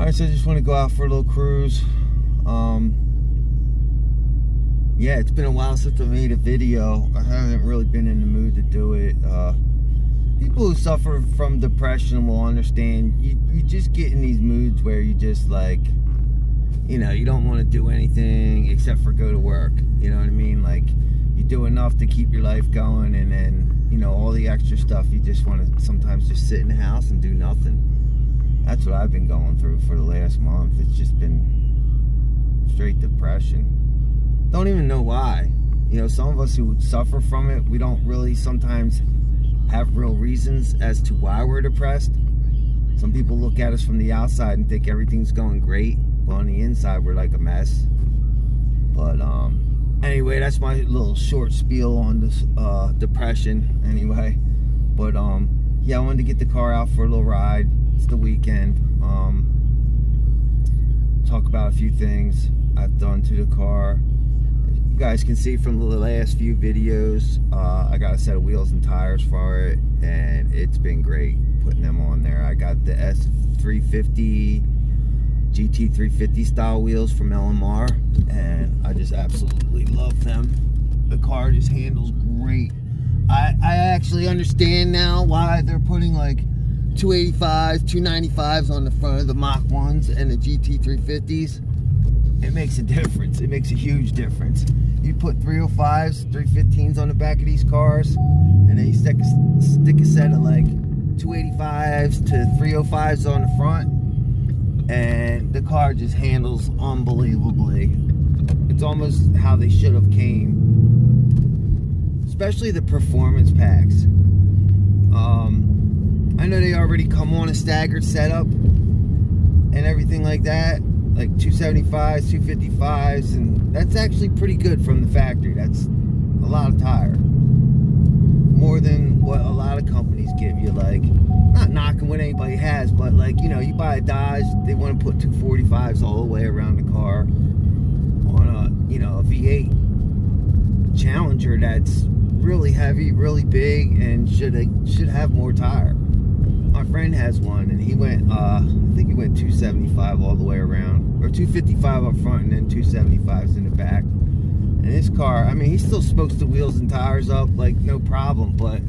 Alright, so I just want to go out for a little cruise. Yeah, it's been a while since I made a video. I haven't really been in the mood to do it. People who suffer from depression will understand. You just get in these moods where you just like, you know, you don't want to do anything except for go to work. You know what I mean? Like, you do enough to keep your life going, and then, you know, all the extra stuff, you just want to sometimes just sit in the house and do nothing. That's what I've been going through for the last month. It's just been straight depression. Don't even know why. You know, some of us who suffer from it, we don't really sometimes have real reasons as to why we're depressed. Some people look at us from the outside and think everything's going great, but on the inside we're like a mess. But anyway, that's my little short spiel on this depression anyway. But yeah, I wanted to get the car out for a little ride. It's the weekend. Talk about a few things I've done to the car. You guys can see from the last few videos, I got a set of wheels and tires for it, and it's been great putting them on there. I got the S350 GT350 style wheels from LMR, and I just absolutely love them. The car just handles great. I actually understand now why they're putting like 285s, 295s on the front of the Mach 1s and the GT350s. It makes a difference. It makes a huge difference. You put 305s, 315s on the back of these cars, and then you stick a set of like 285s to 305s on the front, and the car just handles unbelievably. It's almost how they should have came. Especially the performance packs. I know they already come on a staggered setup and everything like that, like 275s, 255s, and that's actually pretty good from the factory. That's a lot of tire. More than what a lot of companies give you. Like, not knocking what anybody has, but like, you know, you buy a Dodge, they want to put 245s all the way around the car on a, you know, a V8 Challenger that's really heavy, really big, and should have more tire. My friend has one, and he went, I think he went 275 all the way around, or 255 up front, and then 275s in the back. And his car, I mean, he still smokes the wheels and tires up, like, no problem, but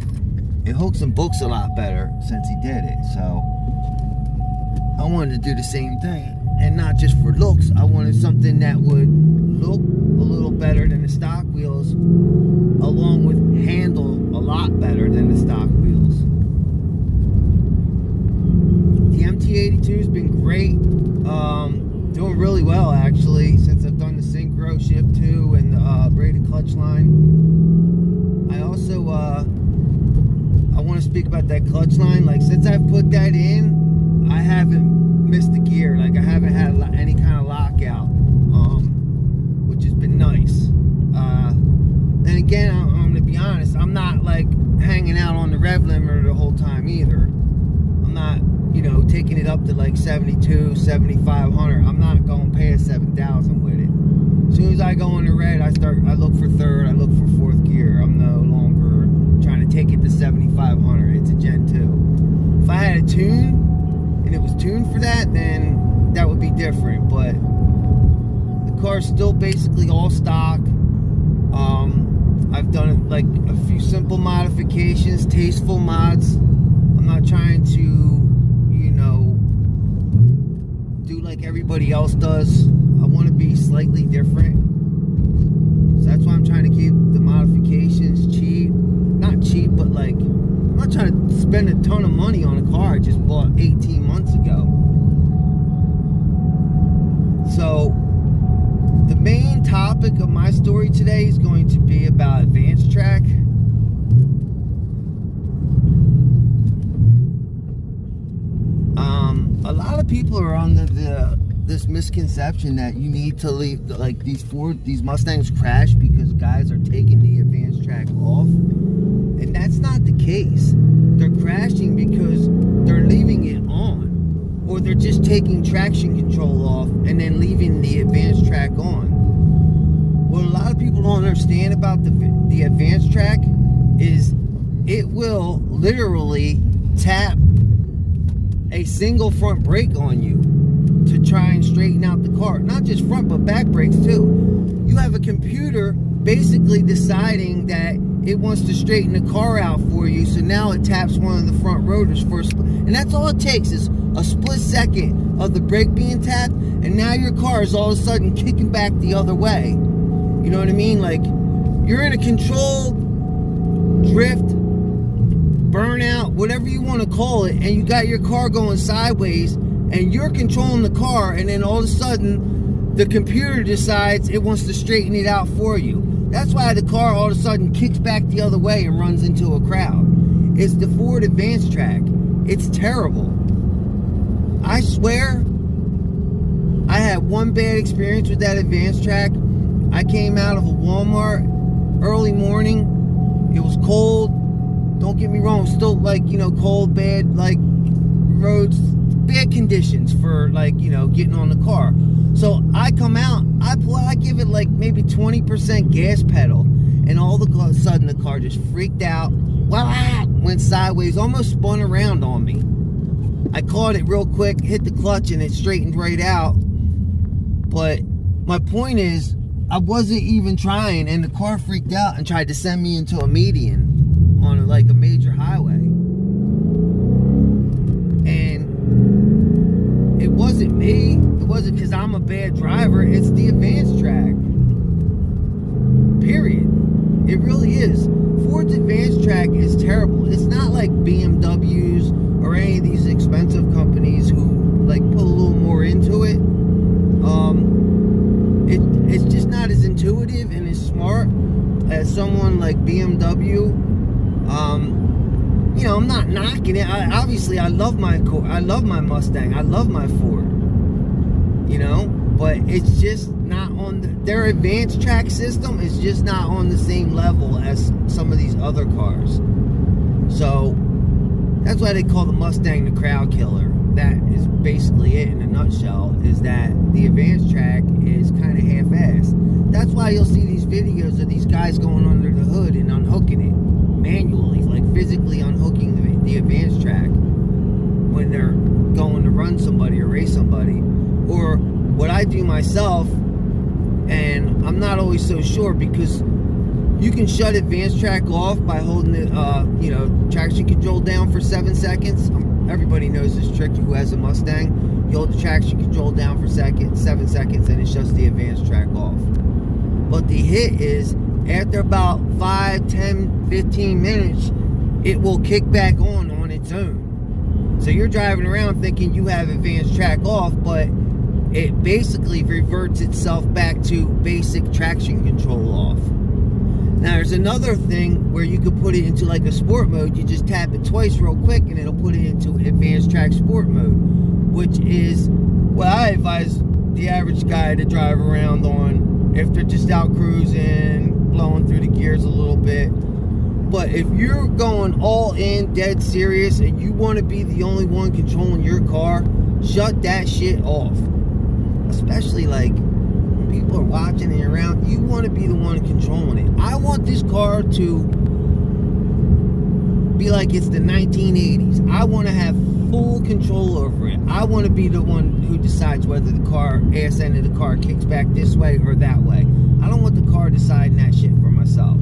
it hooks and books a lot better since he did it. So I wanted to do the same thing, and not just for looks. I wanted something that would look a little better than the stock wheels, along with handle a lot better than the stock wheels. The MT82 has been great. Doing really well, actually, since I've done the synchro shift 2 and the braided clutch line. I also I want to speak about that clutch line. Like, since I've put that in, I haven't missed a gear. Like, I haven't had any kind of lockout, which has been nice. And again, I'm going to be honest, I'm not like hanging out on the rev limiter the whole time either. I'm not, you know, taking it up to like 72, 7,500. I'm not going past 7,000 with it. As soon as I go in the red, I look for third, I look for fourth gear. I'm no longer trying to take it to 7,500. It's a Gen 2. If I had a tune, and it was tuned for that, then that would be different. But the car's still basically all stock. I've done like a few simple modifications, tasteful mods. I'm not trying to, you know, do like everybody else does. I want to be slightly different. So that's why I'm trying to keep the modifications cheap. Not cheap, but like, I'm not trying to spend a ton of money on a car I just bought 18 months ago. So the main topic of my story today is going to be about Advancetrac. A lot of people are under this misconception that you need to leave, like, these Mustangs crash because guys are taking the Advancetrac off, and that's not the case. They're crashing because they're leaving it on, or they're just taking traction control off and then leaving the Advancetrac on. What a lot of people don't understand about the Advancetrac is it will literally tap a single front brake on you. to try and straighten out the car. Not just front, but back brakes too. You have a computer basically deciding that it wants to straighten the car out for you, so now it taps one of the front rotors for a split, and that's all it takes is a split second of the brake being tapped, and now your car is all of a sudden kicking back the other way. You know what I mean? Like, you're in a controlled drift, burnout, whatever you want to call it, and you got your car going sideways, and you're controlling the car, and then all of a sudden the computer decides it wants to straighten it out for you. That's why the car all of a sudden kicks back the other way and runs into a crowd. It's the Ford Advancetrac. It's terrible. I swear, I had one bad experience with that Advancetrac. I came out of a Walmart early morning. It was cold. Don't get me wrong, still like, you know, cold, bad, like roads, bad conditions for like, you know, getting on the car. So I come out, I give it like maybe 20% gas pedal, and all of a sudden the car just freaked out, went sideways, almost spun around on me. I caught it real quick, hit the clutch, and it straightened right out. But my point is, I wasn't even trying, and the car freaked out and tried to send me into a median on like a major highway. And it wasn't me. It wasn't because I'm a bad driver. It's the Advancetrac. Period. It really is. Ford's Advancetrac is terrible. It's not like BMWs or any of these expensive companies who like put a little more into it. It's just not as intuitive and as smart as someone like BMW. You know, I'm not knocking it. Obviously, I love my Mustang. I love my Ford. You know, but it's just not on their Advancetrac system is just not on the same level as some of these other cars. So that's why they call the Mustang the Crowd Killer. That is basically it in a nutshell, is that the Advancetrac is kind of half-assed. That's why you'll see these videos of these guys going under the hood and unhooking it manually, like physically unhooking the Advancetrac when they're going to run somebody or race somebody. Or what I do myself, and I'm not always so sure, because you can shut Advancetrac off by holding the you know, traction control down for 7 seconds. Everybody knows this trick who has a Mustang. You hold the traction control down for 7 seconds, and it shuts the Advancetrac off. But the hit is, after about 5, 10, 15 minutes, it will kick back on its own. So you're driving around thinking you have Advancetrac off, but it basically reverts itself back to basic traction control off. Now there's another thing where you could put it into like a sport mode. You just tap it twice real quick and it'll put it into Advancetrac sport mode, which is what I advise the average guy to drive around on if they're just out cruising, blowing through the gears a little bit. But if you're going all in, dead serious, and you want to be the only one controlling your car, shut that shit off. Especially like when people are watching and you're around, you want to be the one controlling it. I want this car to be like it's the 1980s. I want to have full control over it. I want to be the one who decides whether the car, ass end of the car, kicks back this way or that way. I don't want the car deciding that shit for myself.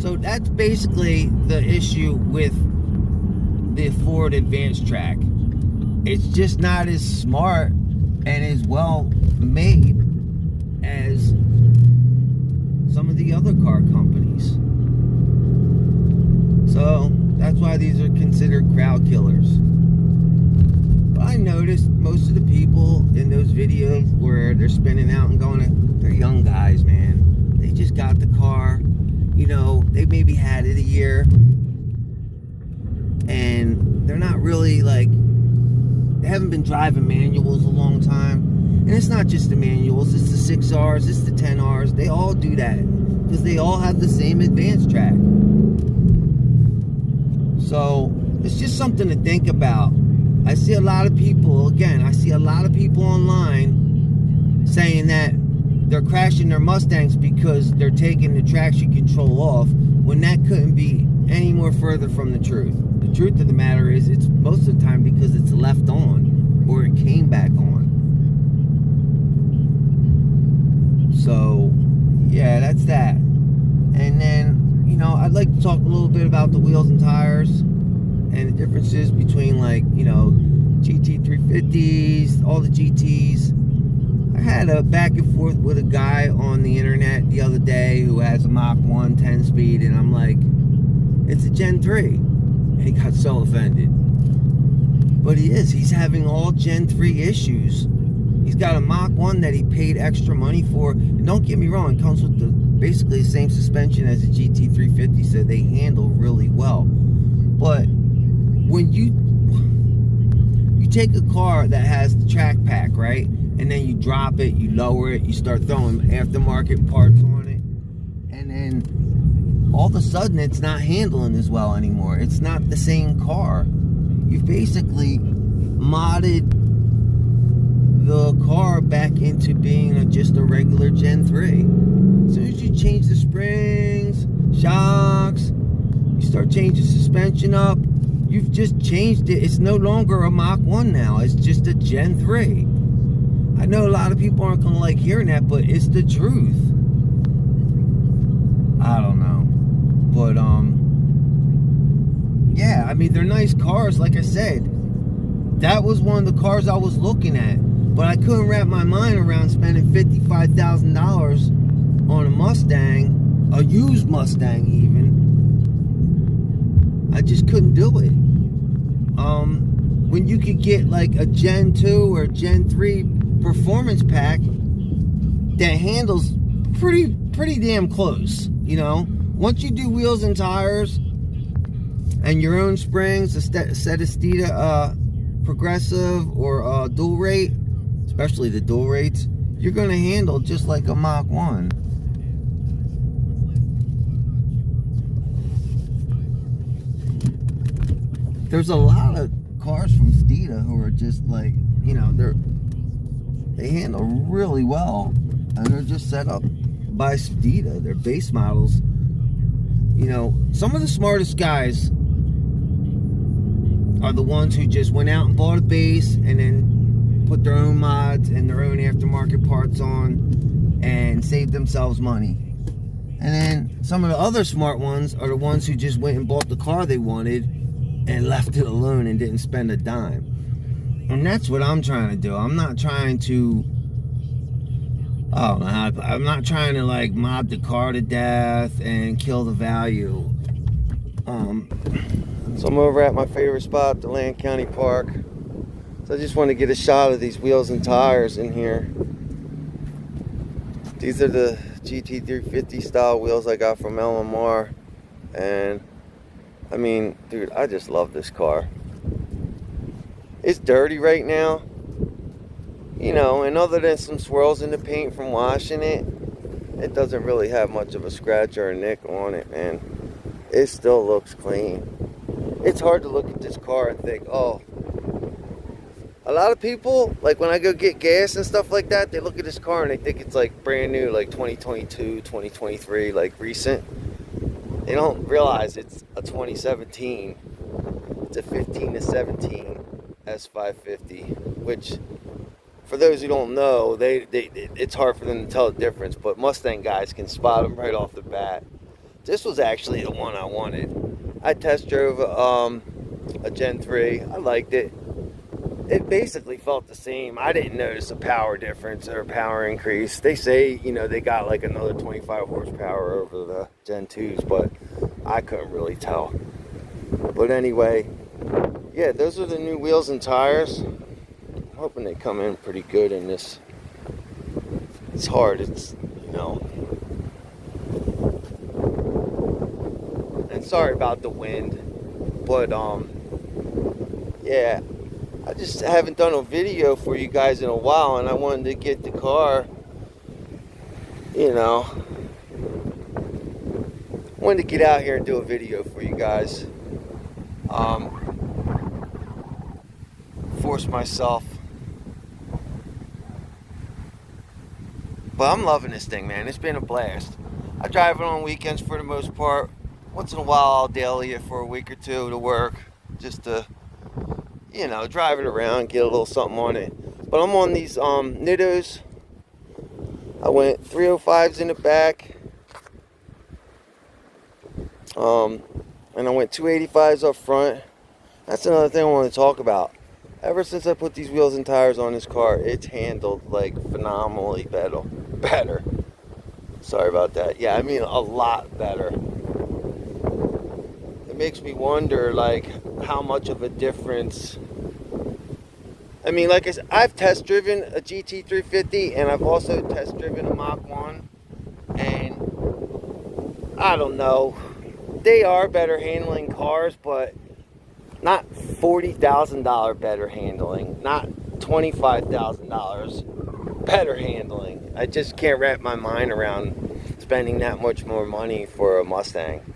So that's basically the issue with the Ford Advancetrac. It's just not as smart and as well made as some of the other car companies. So that's why these are considered crowd killers. But I noticed most of the people in those videos where they're spinning out and going, they're young guys, man. They just got the car. You know, they maybe had it a year, and they're not really like, they haven't been driving manuals a long time. And it's not just the manuals, it's the 6Rs, it's the 10Rs. They all do that because they all have the same Advancetrac. So it's just something to think about. I see a lot of people, again, I see a lot of people online saying that they're crashing their Mustangs because they're taking the traction control off, when that couldn't be any more further from the truth. The truth of the matter is, it's most of the time because it's left on, or it came back little bit about the wheels and tires and the differences between, like, you know, GT350s, all the GTs. I had a back and forth with a guy on the internet the other day who has a Mach 1 10-speed, and I'm like, it's a Gen 3. And he got so offended. But he's having all Gen 3 issues. He's got a Mach 1 that he paid extra money for. And don't get me wrong, it comes with basically the same suspension as a GT350, so they handle really well. But when you take a car that has the track pack, right? And then you drop it, you lower it, you start throwing aftermarket parts on it, and then all of a sudden it's not handling as well anymore. It's not the same car. You've basically modded the car back into being just a regular Gen 3. As soon as you change the springs, shocks, you start changing suspension up, you've just changed it. It's no longer a Mach 1 now. It's just a Gen 3. I know a lot of people aren't going to like hearing that, but it's the truth. I don't know. But, yeah, I mean, they're nice cars, like I said. That was one of the cars I was looking at. But I couldn't wrap my mind around spending $55,000 on a Mustang, a used Mustang even. I just couldn't do it. When you could get like a Gen 2 or Gen 3 performance pack that handles pretty damn close, you know. Once you do wheels and tires and your own springs, a set of Steeda progressive or dual rate, especially the dual rates, you're going to handle just like a Mach 1. There's a lot of cars from Steeda who are just like, you know, they handle really well, and they're just set up by Steeda. They're base models. You know, some of the smartest guys are the ones who just went out and bought a base and then put their own mods and their own aftermarket parts on and saved themselves money. And then some of the other smart ones are the ones who just went and bought the car they wanted and left it alone and didn't spend a dime. And that's what I'm trying to do. I'm not trying to, I'm not trying to like mod the car to death and kill the value. So I'm over at my favorite spot, the Land County Park. So I just want to get a shot of these wheels and tires in here. These are the GT350 style wheels I got from LMR. And I mean, dude, I just love this car. It's dirty right now, you know, and other than some swirls in the paint from washing it, it doesn't really have much of a scratch or a nick on it, man. It still looks clean. It's hard to look at this car and think, oh, a lot of people, like when I go get gas and stuff like that, they look at this car and they think it's like brand new, like 2022, 2023, like recent. They don't realize it's a 2017. It's a 15 to 17 S550, which for those who don't know, it's hard for them to tell the difference, but Mustang guys can spot them right off the bat. This was actually the one I wanted. I test drove a Gen 3. I liked it. It basically felt the same. I didn't notice a power difference or a power increase. They say, you know, they got like another 25 horsepower over the Gen 2s, but I couldn't really tell. But anyway, yeah, those are the new wheels and tires. I'm hoping they come in pretty good in this. It's hard, it's, you know. And sorry about the wind, but yeah, I just haven't done a video for you guys in a while, and I wanted to get the car, you know, wanted to get out here and do a video for you guys. Force myself. But I'm loving this thing, man. It's been a blast. I drive it on weekends for the most part. Once in a while I'll daily it for a week or two to work, just to, you know, drive it around, get a little something on it. But I'm on these Nittos. I went 305s in the back. And I went 285s up front. That's another thing I want to talk about. Ever since I put these wheels and tires on this car, it's handled like phenomenally better. Sorry about that. Yeah, I mean a lot better. It makes me wonder like how much of a difference. I mean, like I said, I've test driven a GT350 and I've also test driven a Mach 1, and I don't know. They are better handling cars, but not $40,000 better handling, not $25,000 better handling. I just can't wrap my mind around spending that much more money for a Mustang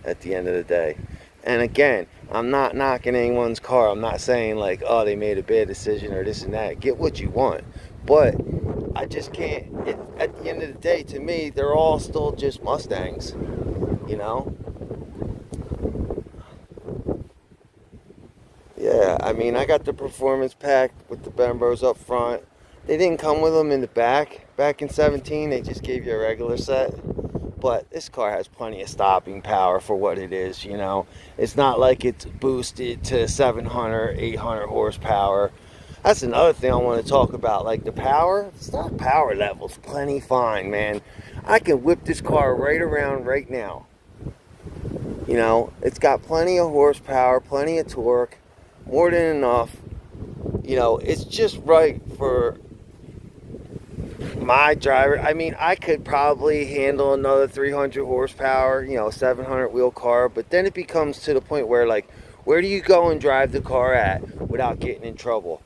at the end of the day. And again, I'm not knocking anyone's car. I'm not saying like, oh, they made a bad decision or this and that. Get what you want. But I just can't, at the end of the day, to me, they're all still just Mustangs, you know? Yeah, I mean, I got the performance pack with the Bembos up front. They didn't come with them in the back. Back in 17, they just gave you a regular set. But this car has plenty of stopping power for what it is, you know. It's not like it's boosted to 700, 800 horsepower. That's another thing I want to talk about. Like the power, the stock power level's plenty fine, man. I can whip this car right around right now. You know, it's got plenty of horsepower, plenty of torque, more than enough. You know, it's just right for my driver. I mean, I could probably handle another 300 horsepower, you know, 700 wheel car, but then it becomes to the point where like, where do you go and drive the car at without getting in trouble?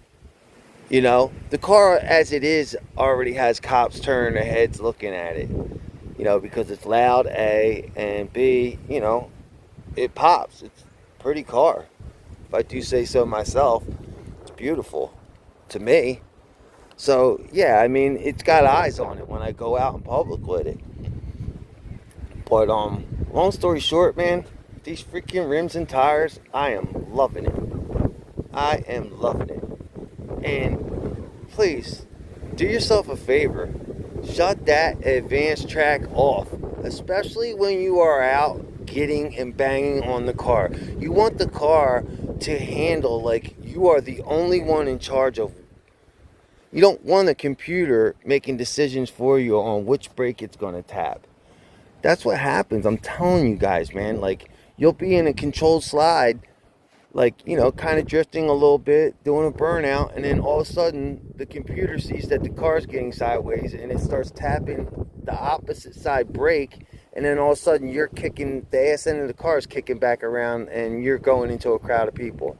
You know, the car as it is already has cops turning their heads looking at it, you know, because it's loud, A, and B, you know, it pops. It's a pretty car. If I do say so myself, it's beautiful to me. So, yeah, I mean, it's got eyes on it when I go out in public with it. But, long story short, man, these freaking rims and tires, I am loving it. I am loving it. And please, do yourself a favor. Shut that Advancetrac off. Especially when you are out getting and banging on the car. You want the car to handle like you are the only one in charge of. You don't want a computer making decisions for you on which brake it's going to tap. That's what happens. I'm telling you guys, man. Like, you'll be in a controlled slide, like, you know, kind of drifting a little bit, doing a burnout, and then all of a sudden, the computer sees that the car's getting sideways, and it starts tapping the opposite side brake, and then all of a sudden, you're kicking, the ass end of the car is kicking back around, and you're going into a crowd of people.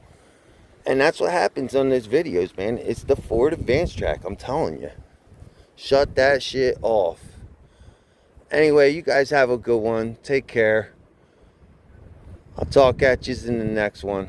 And that's what happens on these videos, man. It's the Ford Advancetrac, I'm telling you. Shut that shit off. Anyway, you guys have a good one. Take care. I'll talk at you in the next one.